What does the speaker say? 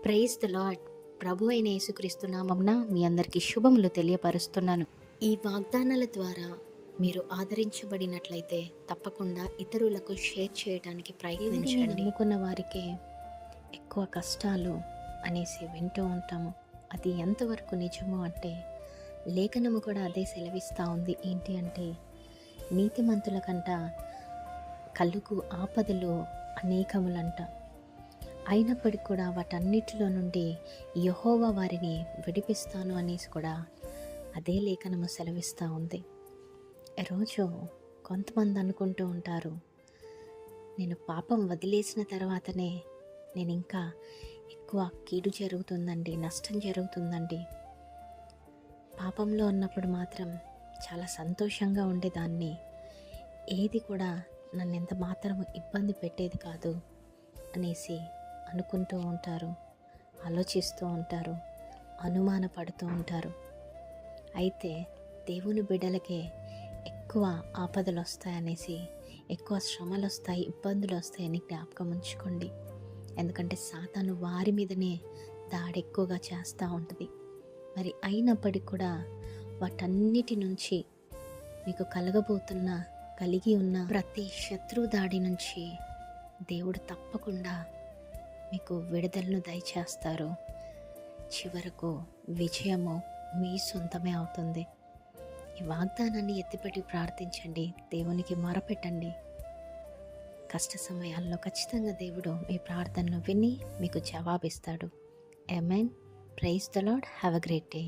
Praise the lord. ప్రభు అయిన యేసుక్రీస్తు నామమున మీ అందరికీ శుభములు తెలియపరుస్తున్నాను. ఈ వాగ్దానాల ద్వారా మీరు ఆదరించబడినట్లయితే తప్పకుండా ఇతరులకు షేర్ చేయడానికి ప్రయత్నించండి. నమ్ముకున్న వారికే ఎక్కువ కష్టాలు అనేసి వింటూ ఉంటాము. అది ఎంతవరకు నిజమో అంటే లేఖనము కూడా అదే సెలవిస్తూ ఉంది. ఏంటి అంటే నీతిమంతుల కంట కలుగు ఆపదలు అనేకములంట. అయినప్పటికీ కూడా వాటన్నిటిలో నుండి యెహోవా వారిని విడిపిస్తాను అనేసి కూడా అదే లేఖనము సెలవిస్తూ ఉంది. ఈరోజు కొంతమంది అనుకుంటూ ఉంటారు, నేను పాపం వదిలేసిన తర్వాతనే నేను ఇంకా ఎక్కువ కీడు జరుగుతుందండి, నష్టం జరుగుతుందండి. పాపంలో ఉన్నప్పుడు మాత్రం చాలా సంతోషంగా ఉండేదాన్ని, ఏది కూడా నన్ను ఎంత మాత్రం ఇబ్బంది పెట్టేది కాదు అనేసి అనుకుంటూ ఉంటారు, ఆలోచిస్తూ ఉంటారు, అనుమానపడుతూ ఉంటారు. అయితే దేవుని బిడ్డలకే ఎక్కువ ఆపదలు వస్తాయనేసి, ఎక్కువ శ్రమలు వస్తాయి, ఇబ్బందులు వస్తాయని జ్ఞాపకం ఉంచుకోండి. ఎందుకంటే సాతాను వారి మీదనే దాడి ఎక్కువగా చేస్తూ ఉంటుంది. మరి అయినప్పటికీ కూడా వాటన్నిటి నుంచి మీకు కలిగి ఉన్న ప్రతి శత్రు దాడి నుంచి దేవుడు తప్పకుండా మీకు విడుదలను దయచేస్తారు. చివరకు విజయము మీ సొంతమే అవుతుంది. ఈ వాగ్దానాన్ని ఎత్తిపెట్టి ప్రార్థించండి, దేవునికి మొరపెట్టండి. కష్ట సమయాల్లో ఖచ్చితంగా దేవుడు మీ ప్రార్థనలు విని మీకు జవాబిస్తాడు. Amen. Praise the Lord. Have a great day.